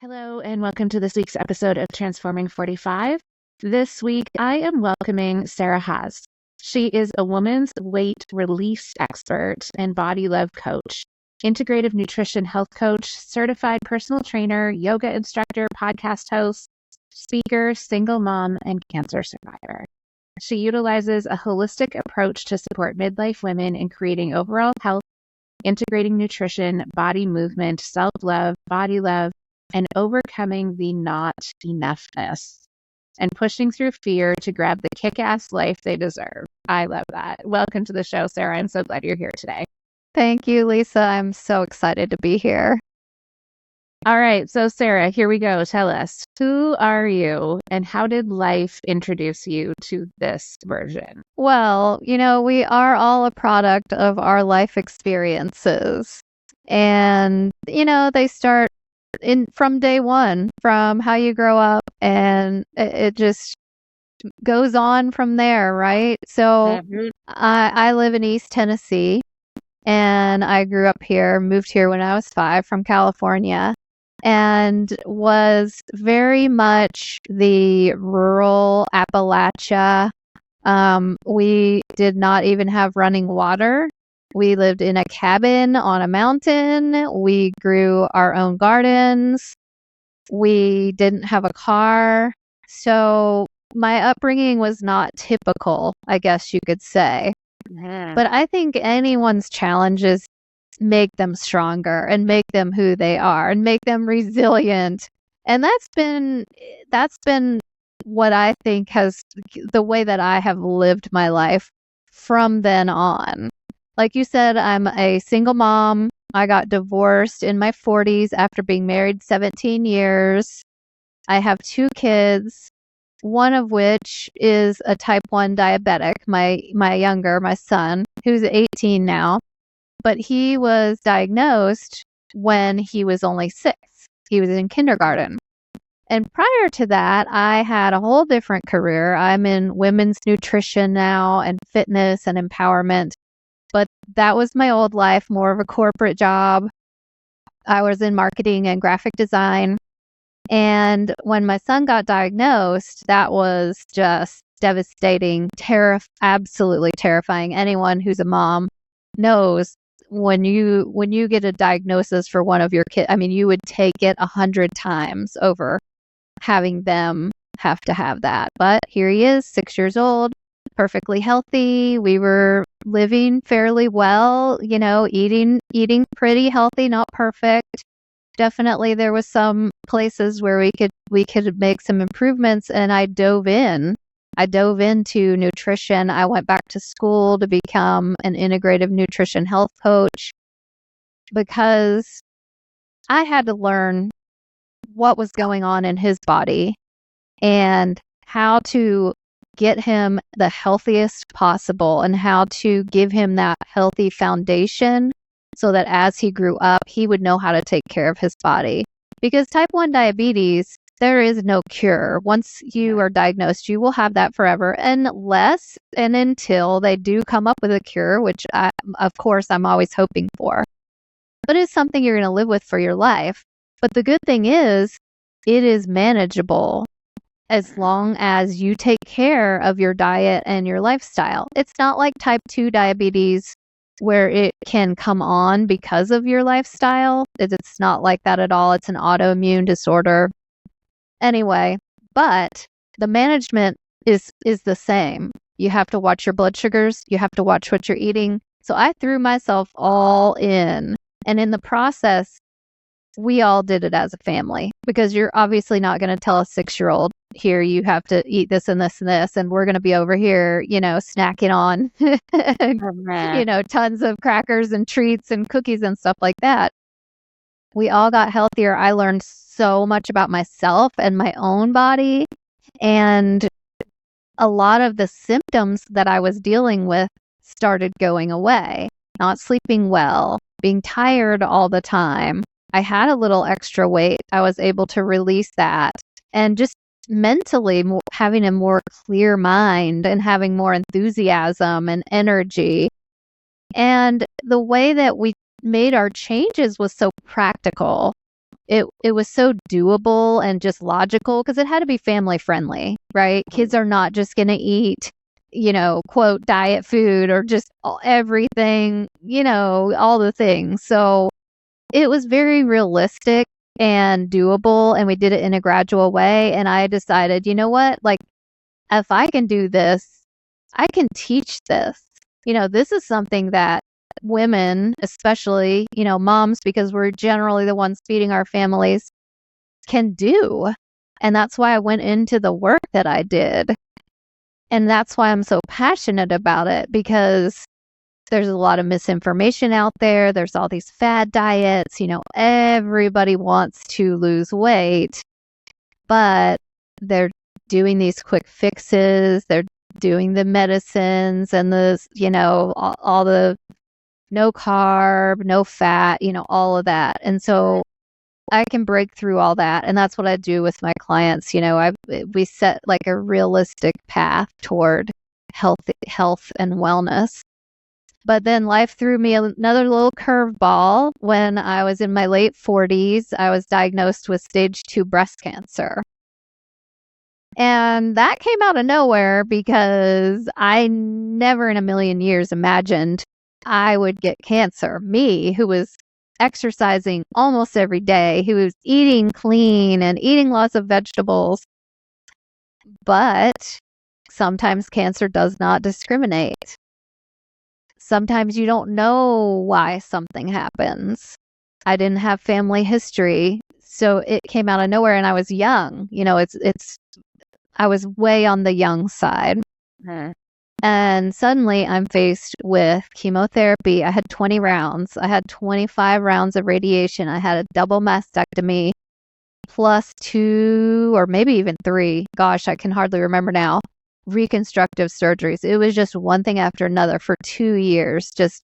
Hello, and welcome to this week's episode of Transforming 45. This week, I am welcoming Sarah Haas. She is a woman's weight release expert and body love coach, integrative nutrition health coach, certified personal trainer, yoga instructor, podcast host, speaker, single mom, and cancer survivor. She utilizes a holistic approach to support midlife women in creating overall health, integrating nutrition, body movement, self-love, body love, and overcoming the not enoughness and pushing through fear to grab the kick-ass life they deserve. I love that. Welcome to the show, Sarah. I'm so glad you're here today. Thank you, Lisa. I'm so excited to be here. All right. So, Sarah, here we go. Tell us, who are you and how did life introduce you to this version? Well, we are all a product of our life experiences. And, they start from day one, from how you grow up, and it just goes on from there, right? So I live in East Tennessee, and I grew up here, moved here when I was 5 from California, and was very much the rural Appalachia. We did not even have running water. We lived in a cabin on a mountain. We grew our own gardens. We didn't have a car. So my upbringing was not typical, I guess you could say. But I think anyone's challenges make them stronger and make them who they are and make them resilient. And that's been what I think has the way that I have lived my life from then on. Like you said, I'm a single mom. I got divorced in my 40s after being married 17 years. I have 2 kids, one of which is a type 1 diabetic, my son, who's 18 now. But he was diagnosed when he was only 6. He was in kindergarten. And prior to that, I had a whole different career. I'm in women's nutrition now and fitness and empowerment. But that was my old life, more of a corporate job. I was in marketing and graphic design. And when my son got diagnosed, that was just devastating, absolutely terrifying. Anyone who's a mom knows when you get a diagnosis for one of your kids, you would take it 100 times over having them have to have that. But here he is, 6 years old, perfectly healthy. We were living fairly well, eating pretty healthy, not perfect. Definitely there was some places where we could make some improvements, and I dove into nutrition. I went back to school to become an integrative nutrition health coach because I had to learn what was going on in his body and how to get him the healthiest possible and how to give him that healthy foundation so that as he grew up, he would know how to take care of his body. Because type 1 diabetes, there is no cure. Once you are diagnosed, you will have that forever unless and until they do come up with a cure, which of course I'm always hoping for. But it's something you're going to live with for your life. But the good thing is, it is manageable as long as you take care of your diet and your lifestyle. It's not like type 2 diabetes where it can come on because of your lifestyle. It's not like that at all. It's an autoimmune disorder. Anyway, but the management is the same. You have to watch your blood sugars. You have to watch what you're eating. So I threw myself all in. And in the process, we all did it as a family because you're obviously not going to tell a 6-year-old, here, you have to eat this and this and this, and we're going to be over here, snacking on, tons of crackers and treats and cookies and stuff like that. We all got healthier. I learned so much about myself and my own body, and a lot of the symptoms that I was dealing with started going away. Not sleeping well, being tired all the time. I had a little extra weight. I was able to release that, and just mentally having a more clear mind and having more enthusiasm and energy. And the way that we made our changes was so practical. it was so doable and just logical because it had to be family friendly, right? Kids are not just going to eat, quote, diet food or just everything, all the things. So it was very realistic and doable, and we did it in a gradual way. And I decided, you know what? Like, if I can do this, I can teach this. This is something that women, especially, moms, because we're generally the ones feeding our families, can do. And that's why I went into the work that I did. And that's why I'm so passionate about it, because there's a lot of misinformation out there. There's all these fad diets. Everybody wants to lose weight, but they're doing these quick fixes. They're doing the medicines and all the no carb, no fat, all of that. And so I can break through all that. And that's what I do with my clients. We set like a realistic path toward health and wellness. But then life threw me another little curveball. When I was in my late 40s, I was diagnosed with stage 2 breast cancer. And that came out of nowhere because I never in a million years imagined I would get cancer. Me, who was exercising almost every day, who was eating clean and eating lots of vegetables. But sometimes cancer does not discriminate. Sometimes you don't know why something happens. I didn't have family history, so it came out of nowhere, and I was young. I was way on the young side. Mm. And suddenly I'm faced with chemotherapy. I had 20 rounds. I had 25 rounds of radiation. I had a double mastectomy plus 2 or maybe even 3. Gosh, I can hardly remember now. Reconstructive surgeries. It was just one thing after another for 2 years, just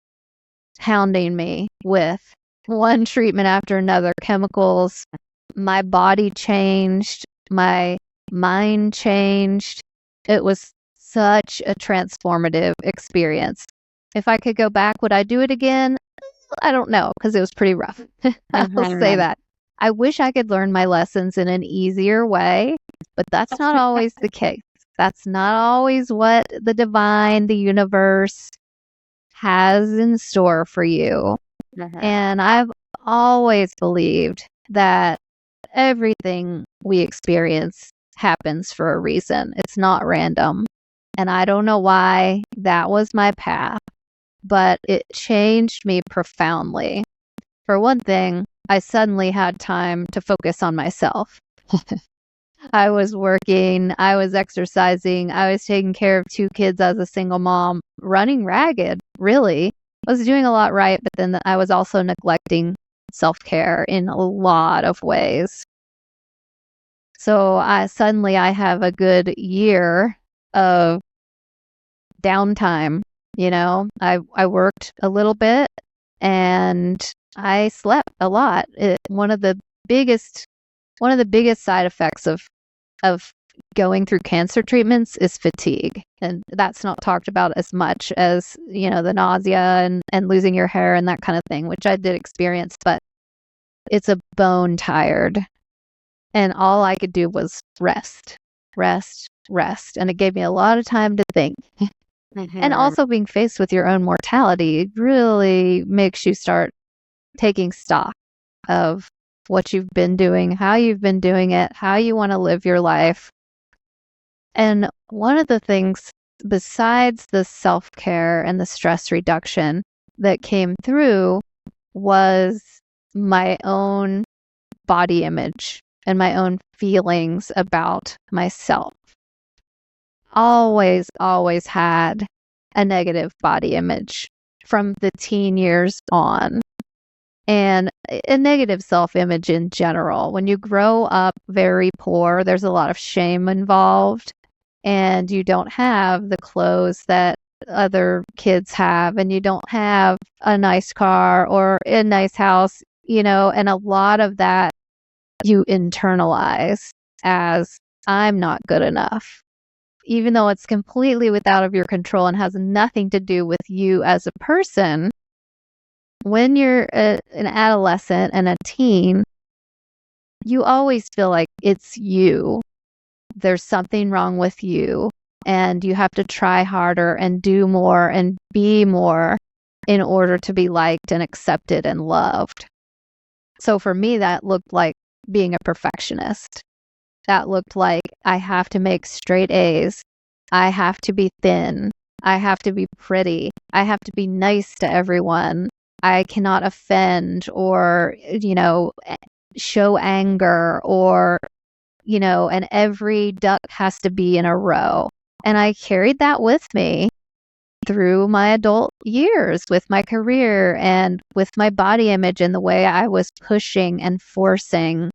hounding me with one treatment after another, chemicals. My body changed. My mind changed. It was such a transformative experience. If I could go back, would I do it again? I don't know, because it was pretty rough. I'll say that. I wish I could learn my lessons in an easier way, but that's not always the case. That's not always what the divine, the universe has in store for you. And I've always believed that everything we experience happens for a reason. It's not random. And I don't know why that was my path, but it changed me profoundly. For one thing, I suddenly had time to focus on myself. I was working, I was exercising, I was taking care of 2 kids as a single mom, running ragged, really. I was doing a lot right, but then I was also neglecting self-care in a lot of ways. So I have a good year of downtime. I worked a little bit and I slept a lot. One of the biggest side effects of going through cancer treatments is fatigue. And that's not talked about as much as, the nausea and losing your hair and that kind of thing, which I did experience, but it's a bone tired. And all I could do was rest. And it gave me a lot of time to think. And also being faced with your own mortality really makes you start taking stock of what you've been doing, how you've been doing it, how you want to live your life. And one of the things, besides the self-care and the stress reduction that came through, was my own body image and my own feelings about myself. Always had a negative body image from the teen years on. And a negative self-image in general. When you grow up very poor, there's a lot of shame involved, and you don't have the clothes that other kids have, and you don't have a nice car or a nice house, and a lot of that you internalize as, I'm not good enough. Even though it's completely out of your control and has nothing to do with you as a person. When you're an adolescent and a teen, you always feel like it's you. There's something wrong with you, and you have to try harder and do more and be more in order to be liked and accepted and loved. So for me, that looked like being a perfectionist. That looked like I have to make straight A's. I have to be thin. I have to be pretty. I have to be nice to everyone. I cannot offend or, show anger or, and every duck has to be in a row. And I carried that with me through my adult years with my career and with my body image and the way I was pushing and forcing.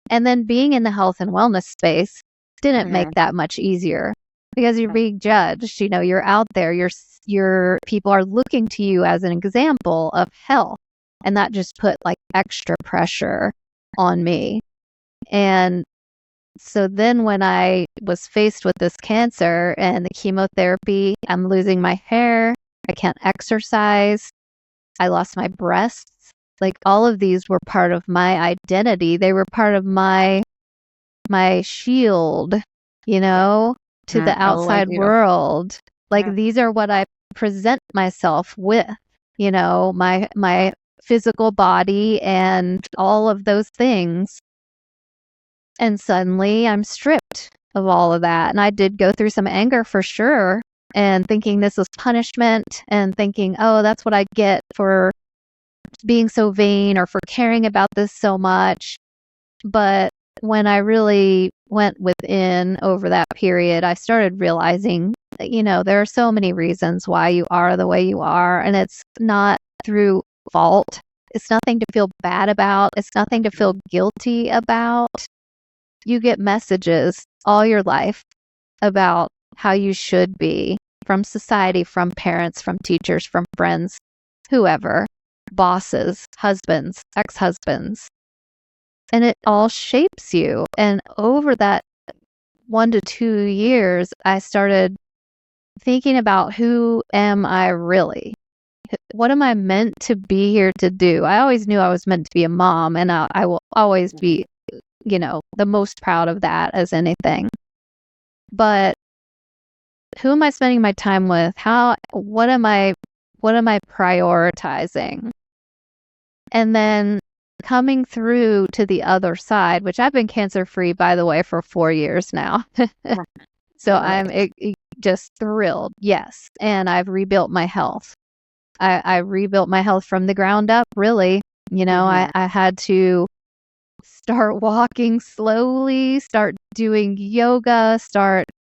And then being in the health and wellness space didn't make that much easier because you're being judged. You're out there, your people are looking to you as an example of health. And that just put like extra pressure on me. And so then when I was faced with this cancer and the chemotherapy, I'm losing my hair, I can't exercise, I lost my breasts. Like all of these were part of my identity. They were part of my shield, to the outside world. Like these are what I present myself with, my physical body and all of those things. And suddenly I'm stripped of all of that. And I did go through some anger for sure, and thinking this was punishment and thinking, oh, that's what I get for being so vain or for caring about this so much. But when I really went within over that period, I started realizing that, there are so many reasons why you are the way you are. And it's not through fault. It's nothing to feel bad about. It's nothing to feel guilty about. You get messages all your life about how you should be from society, from parents, from teachers, from friends, whoever, bosses, husbands, ex-husbands. And it all shapes you. And over that 1 to 2 years, I started thinking about, who am I really? What am I meant to be here to do? I always knew I was meant to be a mom, and I will always be the most proud of that as anything. But who am I spending my time with? What am I prioritizing? And then coming through to the other side, which I've been cancer-free, by the way, for 4 years now. So I'm just thrilled. Yes. And I've rebuilt my health. I rebuilt my health from the ground up, really. I had to start walking slowly, start doing yoga,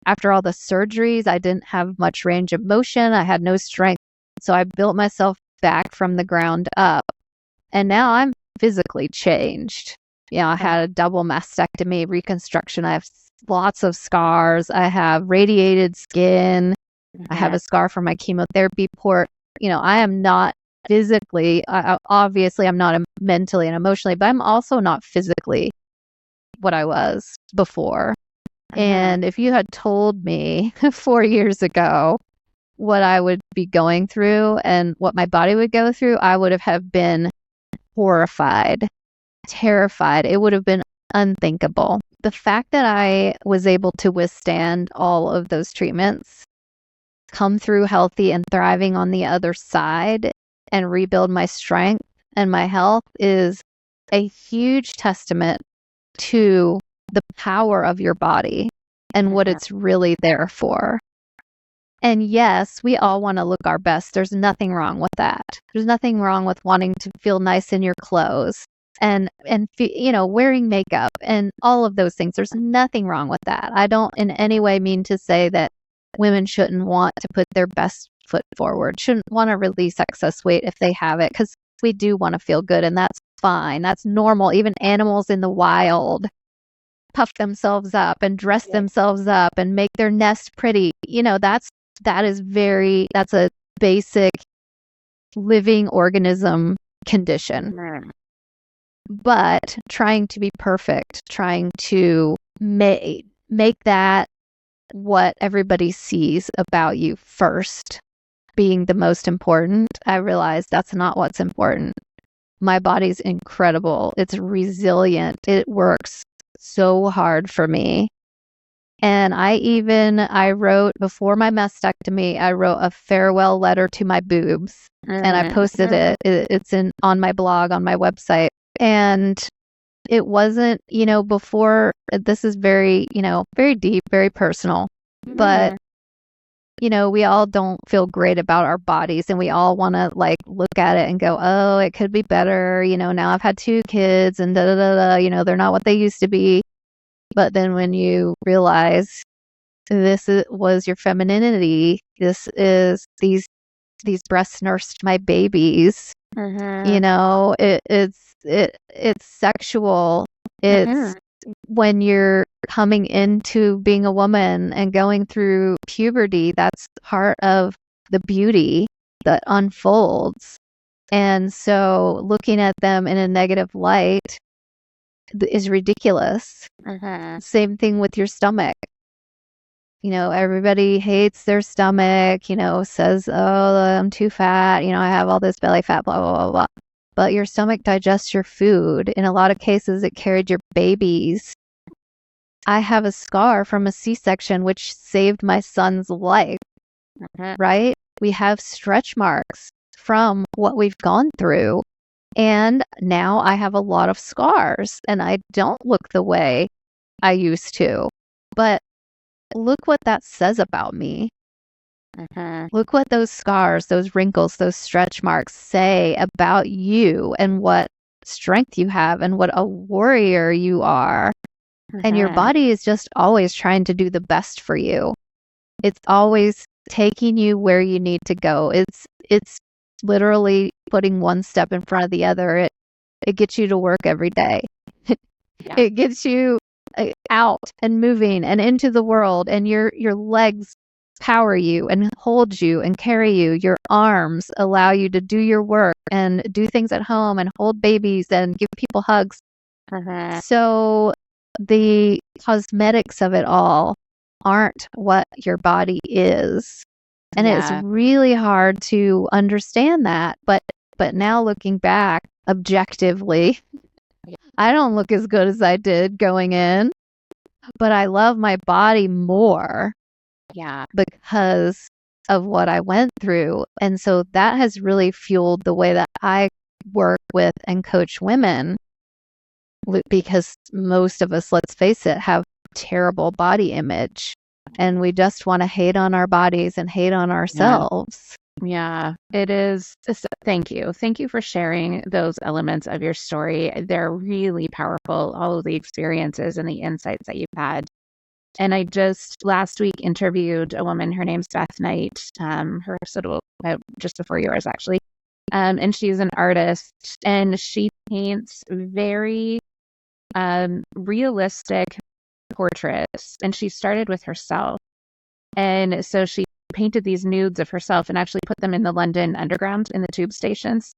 after all the surgeries, I didn't have much range of motion. I had no strength. So I built myself back from the ground up. And now I'm physically changed. I had a double mastectomy reconstruction. I have lots of scars. I have radiated skin. I have a scar from my chemotherapy port. I am not physically, obviously I'm not mentally and emotionally, but I'm also not physically what I was before. And if you had told me 4 years ago what I would be going through and what my body would go through, I would have been horrified, terrified. It would have been unthinkable. The fact that I was able to withstand all of those treatments, come through healthy and thriving on the other side, and rebuild my strength and my health is a huge testament to the power of your body and what it's really there for. And yes, we all want to look our best. There's nothing wrong with that. There's nothing wrong with wanting to feel nice in your clothes and wearing makeup and all of those things. There's nothing wrong with that. I don't in any way mean to say that women shouldn't want to put their best foot forward, shouldn't want to release excess weight if they have it, because we do want to feel good, and that's fine. That's normal. Even animals in the wild puff themselves up and dress themselves up and make their nest pretty. That's a basic living organism condition. But trying to be perfect, trying to make that what everybody sees about you first being the most important, I realized that's not what's important. my body's incredible. It's resilient. It works so hard for me. And I wrote, before my mastectomy, I wrote a farewell letter to my boobs, and I posted it. It's on my blog, on my website. And it wasn't, before, this is very, very deep, very personal, but we all don't feel great about our bodies, and we all want to look at it and go, oh, it could be better. Now I've had 2 kids and da da da da, they're not what they used to be. But then when you realize was your femininity, these breasts nursed my babies, it's sexual. It's when you're coming into being a woman and going through puberty, that's part of the beauty that unfolds. And so looking at them in a negative light is ridiculous. Same thing with your stomach. Everybody hates their stomach, says, oh, I'm too fat, I have all this belly fat, blah, blah, blah, blah. But your stomach digests your food. In a lot of cases, it carried your babies. I have a scar from a C-section, which saved my son's life, right? We have stretch marks from what we've gone through. And now I have a lot of scars, and I don't look the way I used to. But look what that says about me. Look what those scars, those wrinkles, those stretch marks say about you, and what strength you have, and what a warrior you are. And your body is just always trying to do the best for you. It's always taking you where you need to go. It's literally putting one step in front of the other. It gets you to work every day. It gets you out and moving and into the world, and your legs power you and hold you and carry you. Your arms allow you to do your work and do things at home and hold babies and give people hugs. So the cosmetics of it all aren't what your body is. And it's really hard to understand that. But now looking back objectively, I don't look as good as I did going in, but I love my body more because of what I went through. And so that has really fueled the way that I work with and coach women, because most of us, let's face it, have terrible body image, and we just want to hate on our bodies and hate on ourselves. Yeah, it is. Thank you. Thank you for sharing those elements of your story. They're really powerful, all of the experiences and the insights that you've had. And I just last week interviewed a woman. Her name's Beth Knight. Her episode just before yours, actually. And she's an artist, and she paints very realistic portraits. And she started with herself. And so she painted these nudes of herself and actually put them in the London Underground in the tube stations,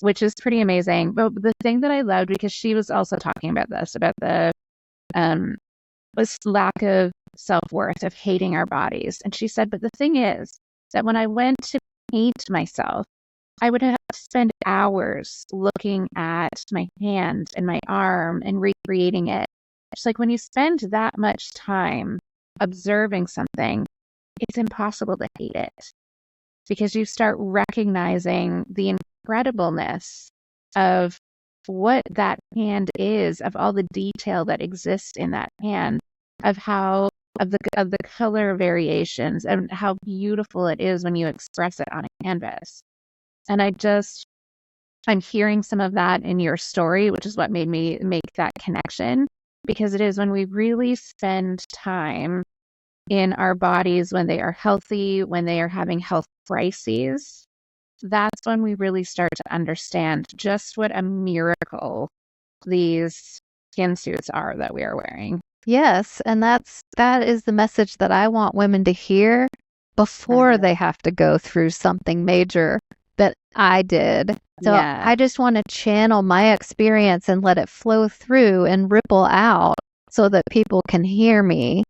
which is pretty amazing. But the thing that I loved, because she was also talking about this, about the was lack of self-worth, of hating our bodies. And she said, but the thing is that when I went to paint myself, I would have to spend hours looking at my hand and my arm and recreating it. It's like when you spend that much time observing something, it's impossible to hate it, because you start recognizing the incredibleness of what that hand is, of all the detail that exists in that hand, of the color variations, and how beautiful it is when you express it on a canvas. And I'm hearing some of that in your story, which is what made me make that connection, because it is when we really spend time in our bodies, when they are healthy, when they are having health crises, that's when we really start to understand just what a miracle these skin suits are that we are wearing. Yes, and that is the message that I want women to hear before they have to go through something major that I did. So I just want to channel my experience and let it flow through and ripple out so that people can hear me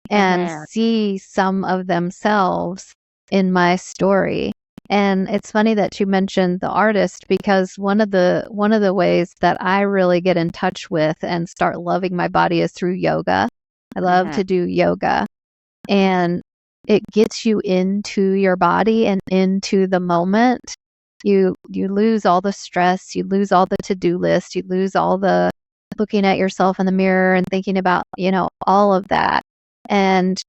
and see some of themselves in my story. And it's funny that you mentioned the artist, because one of the ways that I really get in touch with and start loving my body is through yoga. I love to do yoga, and it gets you into your body and into the moment. You lose all the stress, you lose all the to-do list, you lose all the looking at yourself in the mirror and thinking about, all of that. And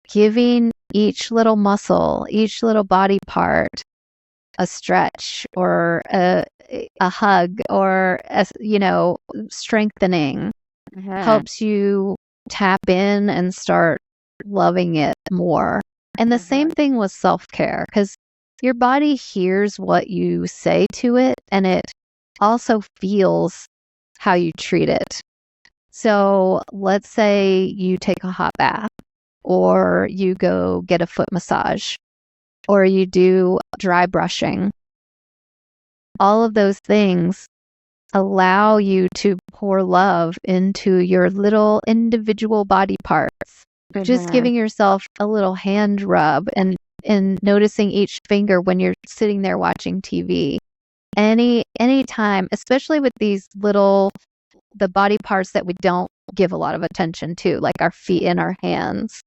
giving each little muscle, each little body part a stretch or a hug or strengthening helps you tap in and start loving it more. And the same thing with self-care, because your body hears what you say to it, and it also feels how you treat it. So let's say you take a hot bath, or you go get a foot massage, or you do dry brushing. All of those things allow you to pour love into your little individual body parts. Just giving yourself a little hand rub and noticing each finger when you're sitting there watching TV. Any time, especially with these the body parts that we don't give a lot of attention to, like our feet and our hands.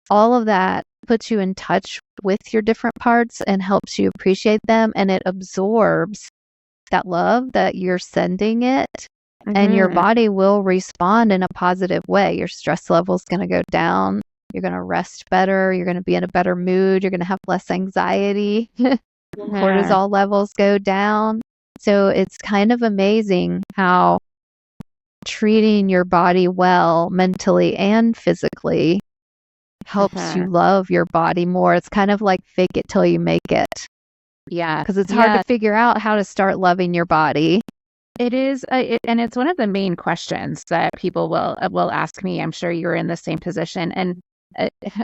All of that puts you in touch with your different parts and helps you appreciate them, and it absorbs that love that you're sending it, and your body will respond in a positive way. Your stress level is going to go down. You're going to rest better. You're going to be in a better mood. You're going to have less anxiety. Cortisol levels go down. So it's kind of amazing how treating your body well mentally and physically helps you love your body more. It's kind of like fake it till you make it. Yeah. Because it's hard to figure out how to start loving your body. It is, and it's one of the main questions that people will ask me. I'm sure you're in the same position. And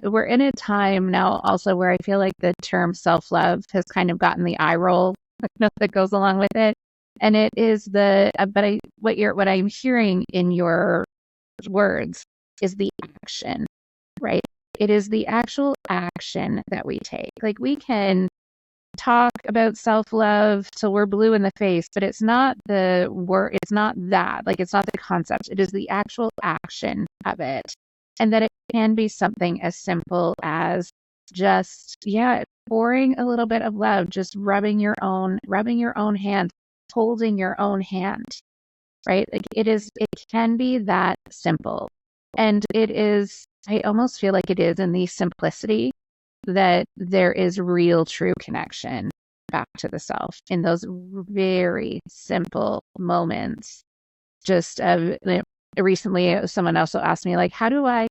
we're in a time now also where I feel like the term self-love has kind of gotten the eye roll that goes along with it. And it is what I'm hearing in your words is the action, right? It is the actual action that we take. Like, we can talk about self-love till we're blue in the face, but it's not the word, it's not that, like, it's not the concept, it is the actual action of it. And that it can be something as simple as just pouring a little bit of love, just rubbing your own hand, holding your own hand, right? Like, it can be that simple. And it is, I almost feel like it is in the simplicity that there is real true connection back to the self in those very simple moments. Just recently someone also asked me, like, how do I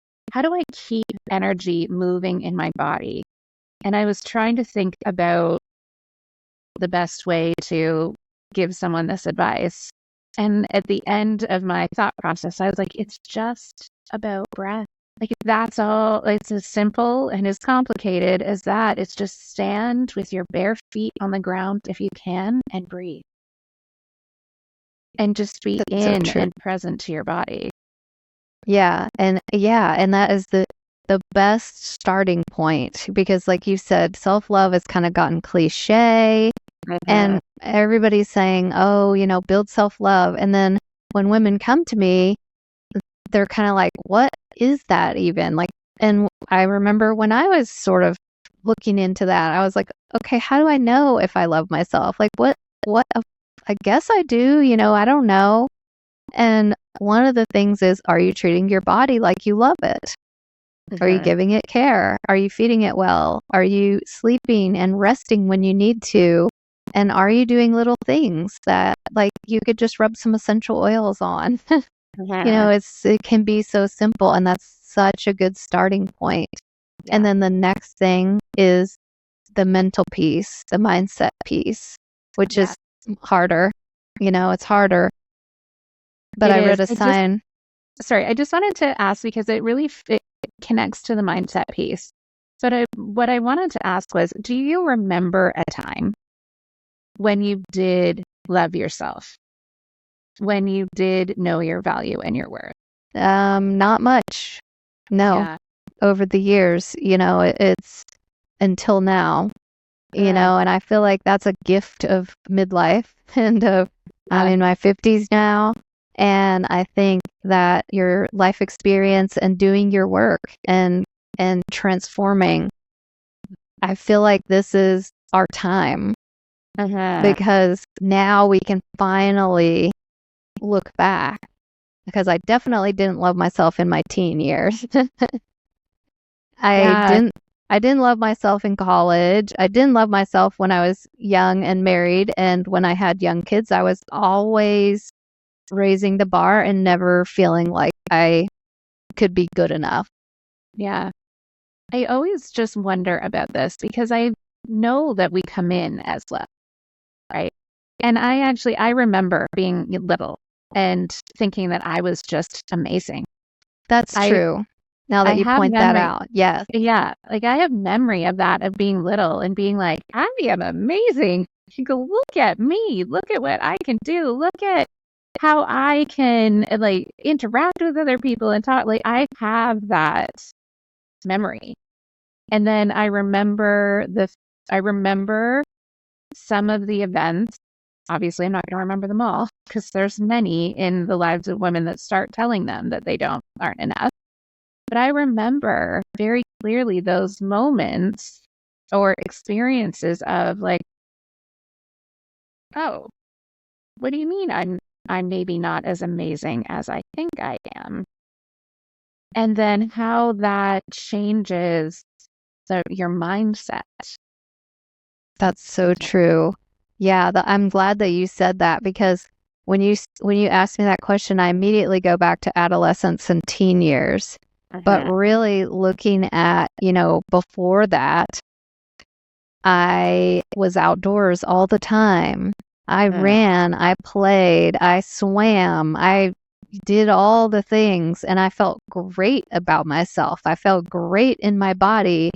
keep energy moving in my body? And I was trying to think about the best way to give someone this advice. And at the end of my thought process, I was like, it's just about breath. Like, that's all. It's as simple and as complicated as that. It's just stand with your bare feet on the ground if you can and breathe. And just be and present to your body. Yeah. And that is the best starting point, because like you said, self-love has kind of gotten cliche, and everybody's saying, oh, build self-love. And then when women come to me, they're kind of like, what is that even? Like, and I remember when I was sort of looking into that, I was like, okay, how do I know if I love myself? Like, what, I guess I do, I don't know. And one of the things is, are you treating your body like you love it? Are you giving it care? Are you feeding it well? Are you sleeping and resting when you need to? And are you doing little things that, like, you could just rub some essential oils on? It can be so simple, and that's such a good starting point. Yeah. And then the next thing is the mental piece, the mindset piece, which is harder. It's harder. But I read a sign. I just wanted to ask, because it really it connects to the mindset piece. But what I wanted to ask was, do you remember a time when you did love yourself? When you did know your value and your worth? Not much. No. Yeah. Over the years, it's until now. and I feel like that's a gift of midlife and I'm in my 50s now. And I think that your life experience and doing your work and transforming, I feel like this is our time because now we can finally look back, because I definitely didn't love myself in my teen years. I didn't love myself in college. I didn't love myself when I was young and married, and when I had young kids. I was always raising the bar and never feeling like I could be good enough. Yeah. I always just wonder about this because I know that we come in as love, right? And I remember being little and thinking that I was just amazing. That's true. Now that you point that out. Yes. Yeah. Like I have memory of that, of being little and being like, I am amazing. You go, look at me. Look at what I can do. Look at how I can like interact with other people and talk. Like I have that memory. And then I remember some of the events. Obviously, I'm not going to remember them all because there's many in the lives of women that start telling them that they aren't enough. But I remember very clearly those moments or experiences of like, oh, what do you mean I'm maybe not as amazing as I think I am? And then how that changes your mindset. That's so true. Yeah, I'm glad that you said that, because when you asked me that question, I immediately go back to adolescence and teen years. But really looking at, before that, I was outdoors all the time. I ran, I played, I swam, I did all the things, and I felt great about myself. I felt great in my body.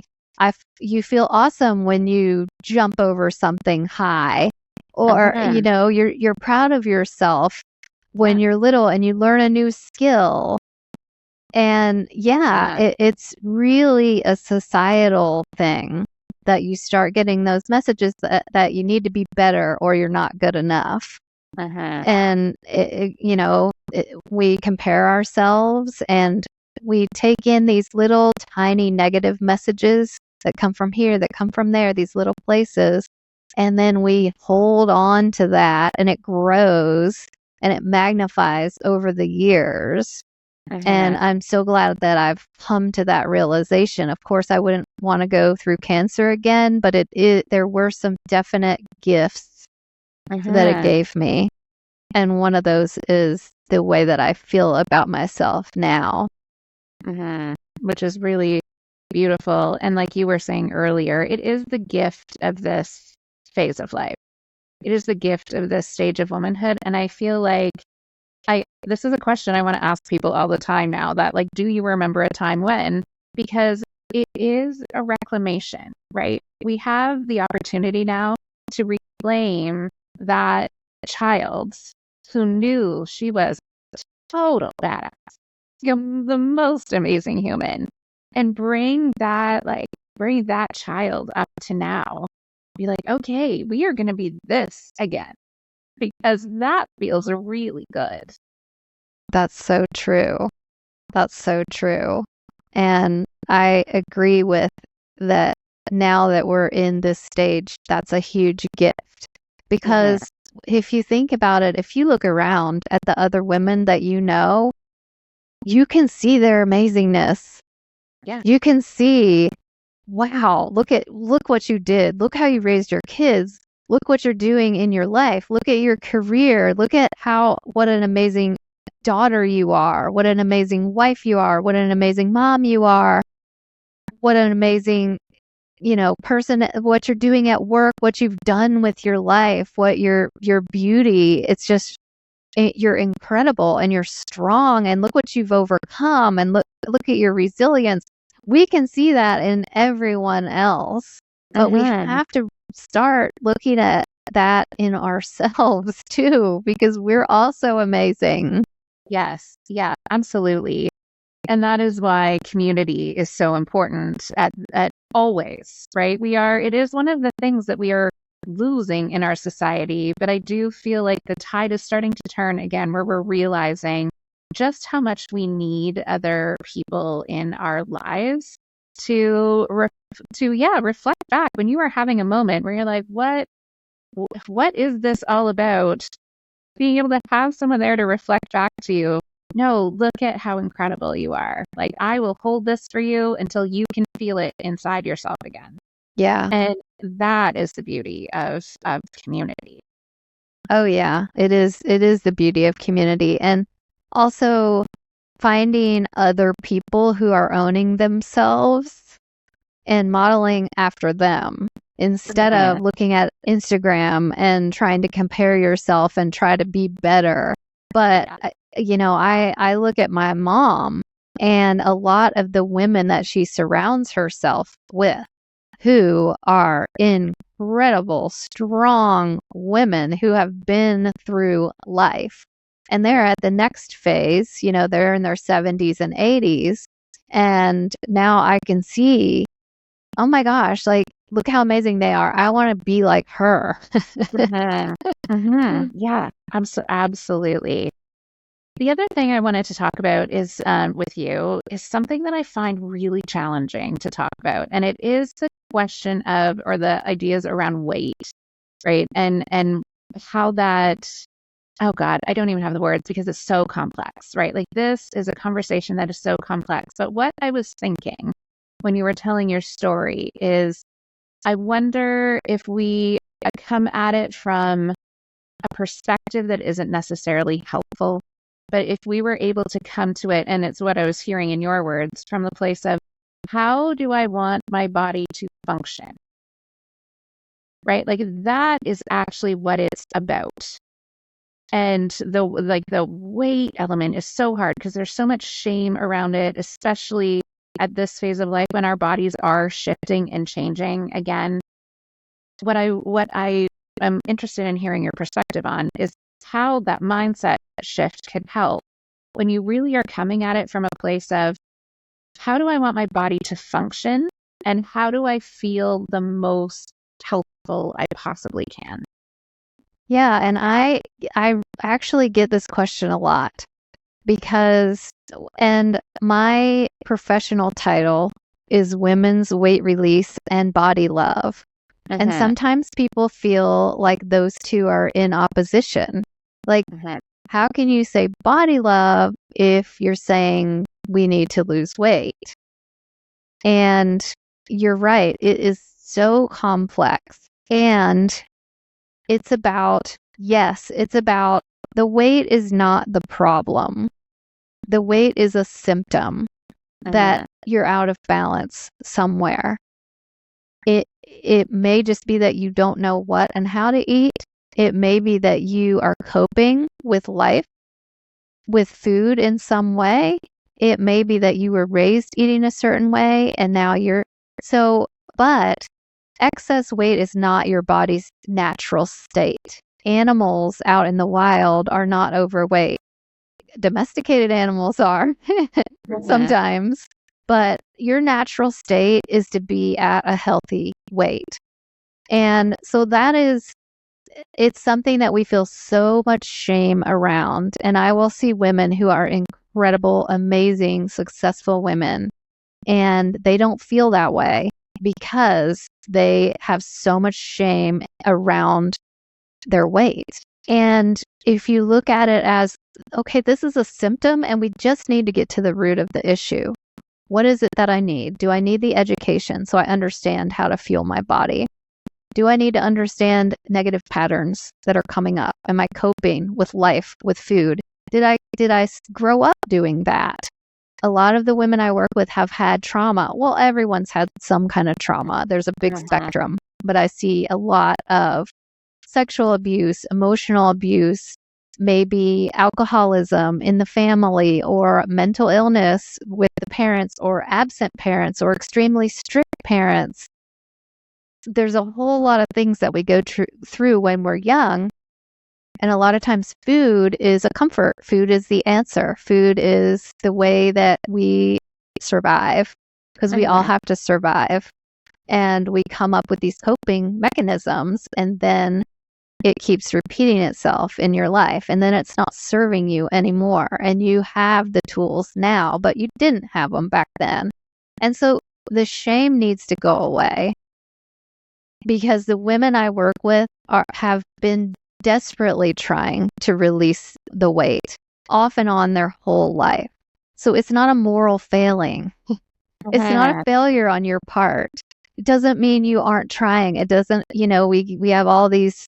You feel awesome when you jump over something high, or you're proud of yourself when you're little and you learn a new skill. And it's really a societal thing that you start getting those messages that you need to be better or you're not good enough. And we compare ourselves and we take in these little tiny negative messages that come from here, that come from there, these little places. And then we hold on to that, and it grows and it magnifies over the years. And I'm so glad that I've come to that realization. Of course, I wouldn't want to go through cancer again, but there were some definite gifts that it gave me. And one of those is the way that I feel about myself now. Which is really beautiful. And like you were saying earlier, it is the gift of this phase of life. It is the gift of this stage of womanhood. And I feel like this is a question I want to ask people all the time now, that like, do you remember a time when? Because it is a reclamation, right? We have the opportunity now to reclaim that child who knew she was a total badass, the most amazing human, and bring that child up to now. Be like, okay, we are going to be this again, because that feels really good. That's so true. That's so true. And I agree with that. Now that we're in this stage, that's a huge gift, because if you think about it, if you look around at the other women that you can see their amazingness. Yeah. You can see, wow, look what you did. Look how you raised your kids. Look what you're doing in your life. Look at your career. Look at what an amazing daughter you are. What an amazing wife you are. What an amazing mom you are. What an amazing, person, what you're doing at work, what you've done with your life, what your beauty. It's just, you're incredible and you're strong, and look what you've overcome, and look at your resilience. We can see that in everyone else, but we have to start looking at that in ourselves too, because we're also amazing. Yes. Yeah, absolutely. And that is why community is so important at always, right? It is one of the things that we are losing in our society, but I do feel like the tide is starting to turn again, where we're realizing just how much we need other people in our lives to reflect back when you are having a moment where you're like, what is this all about? Being able to have someone there to reflect back to you. No, look at how incredible you are. Like, I will hold this for you until you can feel it inside yourself again. Yeah. And that is the beauty of community. Oh yeah, it is the beauty of community, and also finding other people who are owning themselves and modeling after them instead of looking at Instagram and trying to compare yourself and try to be better. But I look at my mom and a lot of the women that she surrounds herself with, who are incredible, strong women who have been through life. And they're at the next phase, they're in their 70s and 80s. And now I can see, oh my gosh, like, look how amazing they are. I want to be like her. Yeah, absolutely. The other thing I wanted to talk about is with you is something that I find really challenging to talk about. And it is the question of, or the ideas around weight, right? And how that, oh God, I don't even have the words because it's so complex, right? Like, this is a conversation that is so complex. But what I was thinking when you were telling your story is, I wonder if we come at it from a perspective that isn't necessarily helpful. But if we were able to come to it, and it's what I was hearing in your words, from the place of, how do I want my body to function? Right? Like, that is actually what it's about. And the weight element is so hard because there's so much shame around it, especially at this phase of life when our bodies are shifting and changing again. What I am interested in hearing your perspective on is how that mindset shift can help when you really are coming at it from a place of, how do I want my body to function, and how do I feel the most helpful I possibly can? Yeah, and I actually get this question a lot because, and my professional title is Women's Weight Release and Body Love. And sometimes people feel like those two are in opposition. Like, how can you say body love if you're saying we need to lose weight? And you're right, it is so complex. And it's about the weight is not the problem. The weight is a symptom that you're out of balance somewhere. It may just be that you don't know what and how to eat. It may be that you are coping with life, with food in some way. It may be that you were raised eating a certain way and now but excess weight is not your body's natural state. Animals out in the wild are not overweight. Domesticated animals are sometimes, but your natural state is to be at a healthy weight. And so it's something that we feel so much shame around. And I will see women who are incredible, amazing, successful women, and they don't feel that way because they have so much shame around their weight. And if you look at it as, okay, this is a symptom and we just need to get to the root of the issue. What is it that I need? Do I need the education so I understand how to fuel my body? Do I need to understand negative patterns that are coming up? Am I coping with life, with food? Did I grow up doing that? A lot of the women I work with have had trauma. Well, everyone's had some kind of trauma. There's a big spectrum, but I see a lot of sexual abuse, emotional abuse, maybe alcoholism in the family, or mental illness with the parents, or absent parents, or extremely strict parents. There's a whole lot of things that we go through when we're young. And a lot of times food is a comfort. Food is the answer. Food is the way that we survive, because we all have to survive. And we come up with these coping mechanisms, and then it keeps repeating itself in your life. And then it's not serving you anymore. And you have the tools now, but you didn't have them back then. And so the shame needs to go away, because the women I work with have been desperately trying to release the weight off and on their whole life. So it's not a moral failing. It's not a failure on your part. It doesn't mean you aren't trying. It doesn't, we have all these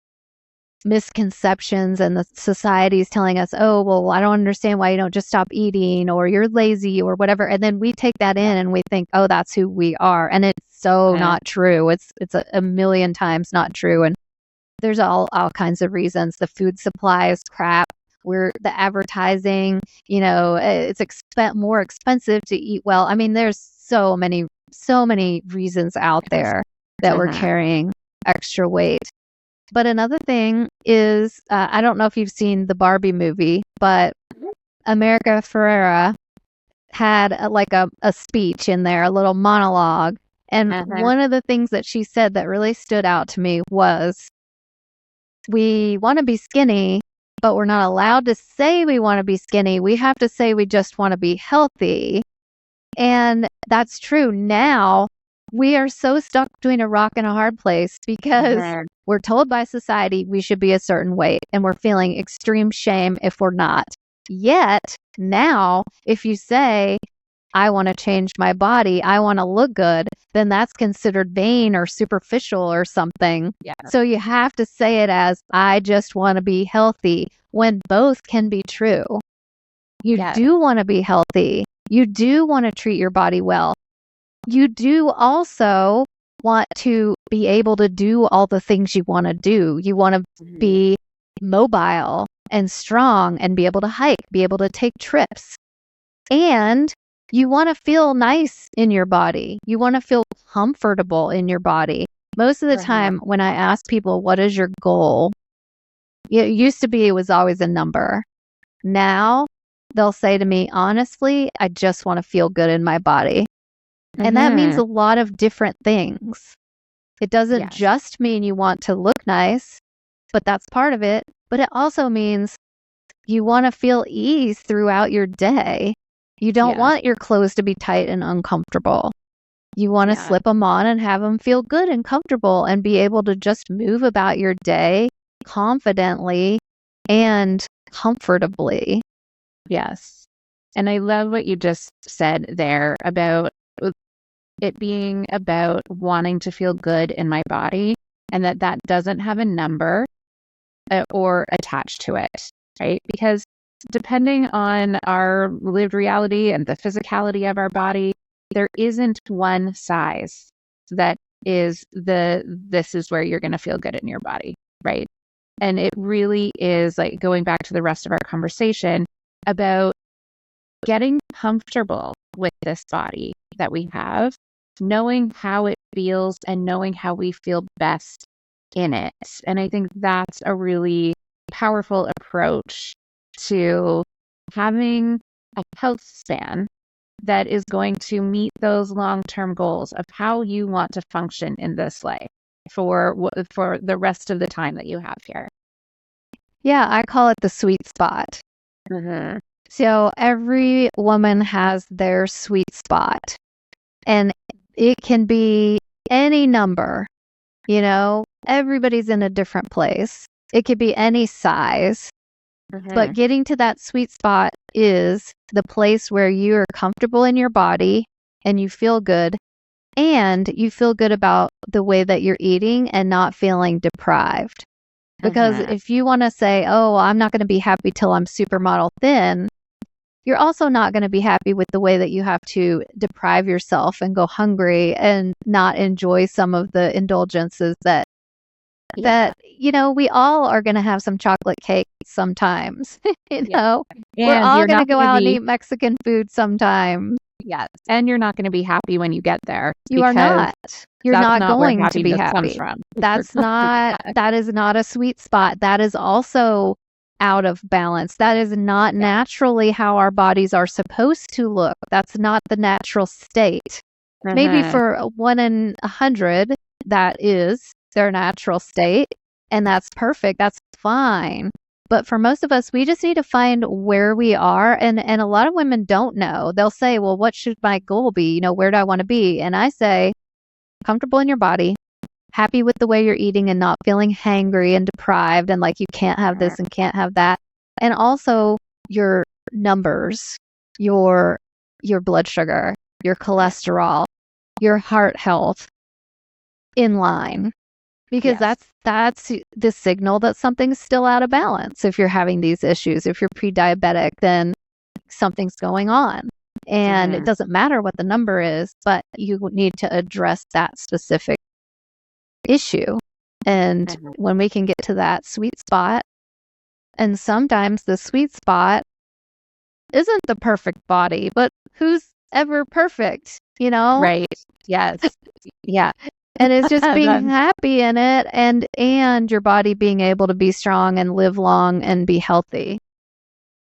misconceptions, and the society's telling us, oh, well, I don't understand why you don't just stop eating, or you're lazy, or whatever. And then we take that in and we think, oh, that's who we are. And it's so not true. It's a million times not true. And there's all kinds of reasons. The food supply is crap. The advertising, it's more expensive to eat well. I mean, there's so many reasons out there that we're carrying extra weight. But another thing is, I don't know if you've seen the Barbie movie, but America Ferrera had a speech in there, a little monologue. And one of the things that she said that really stood out to me was, we want to be skinny, but we're not allowed to say we want to be skinny. We have to say we just want to be healthy. And that's true. Now we are so stuck between a rock and a hard place, because we're told by society we should be a certain weight, and we're feeling extreme shame if we're not. Yet now, if you say, I want to change my body, I want to look good, then that's considered vain or superficial or something. So you have to say it as, I just want to be healthy, when both can be true. You do want to be healthy. You do want to treat your body well. You do also want to be able to do all the things you want to do. You want to be mobile and strong and be able to hike, be able to take trips. And you want to feel nice in your body. You want to feel comfortable in your body. Most of the time when I ask people, what is your goal? It used to be, it was always a number. Now they'll say to me, honestly, I just want to feel good in my body. And that means a lot of different things. It doesn't just mean you want to look nice, but that's part of it. But it also means you want to feel ease throughout your day. You don't want your clothes to be tight and uncomfortable. You want to slip them on and have them feel good and comfortable, and be able to just move about your day confidently and comfortably. Yes. And I love what you just said there about it being about wanting to feel good in my body, and that doesn't have a number or attached to it, right? Because depending on our lived reality and the physicality of our body, there isn't one size that is this is where you're going to feel good in your body, right? And it really is, like, going back to the rest of our conversation about getting comfortable with this body that we have, knowing how it feels and knowing how we feel best in it. And I think that's a really powerful approach to having a health span that is going to meet those long-term goals of how you want to function in this life for the rest of the time that you have here. Yeah, I call it the sweet spot. So every woman has their sweet spot, and it can be any number. Everybody's in a different place. It could be any size. But getting to that sweet spot is the place where you are comfortable in your body and you feel good, and you feel good about the way that you're eating and not feeling deprived. Because if you want to say, oh, I'm not going to be happy till I'm supermodel thin, you're also not going to be happy with the way that you have to deprive yourself and go hungry and not enjoy some of the indulgences that we all are going to have some chocolate cake sometimes. We're all going to go out and eat Mexican food sometimes. Yes. And you're not going to be happy when you get there. You are not. You're not going to be happy. Comes from. That is not a sweet spot. That is also out of balance. That is not naturally how our bodies are supposed to look. That's not the natural state. Maybe for 1 in 100, that is their natural state, and that's perfect. That's fine. But for most of us, we just need to find where we are. And a lot of women don't know. They'll say, well, what should my goal be? You know, where do I want to be? And I say, comfortable in your body, happy with the way you're eating and not feeling hangry and deprived and like you can't have this and can't have that. And also your numbers, your blood sugar, your cholesterol, your heart health in line. Because that's the signal that something's still out of balance. If you're having these issues, if you're pre-diabetic, then something's going on. And it doesn't matter what the number is, but you need to address that specific issue. And when we can get to that sweet spot, and sometimes the sweet spot isn't the perfect body, but who's ever perfect, you know? Right. Yes. Yeah. And it's just being happy in it and your body being able to be strong and live long and be healthy.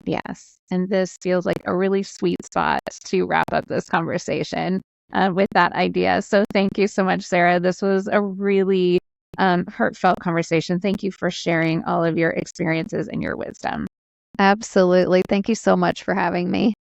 Yes. And this feels like a really sweet spot to wrap up this conversation with that idea. So thank you so much, Sarah. This was a really heartfelt conversation. Thank you for sharing all of your experiences and your wisdom. Absolutely. Thank you so much for having me.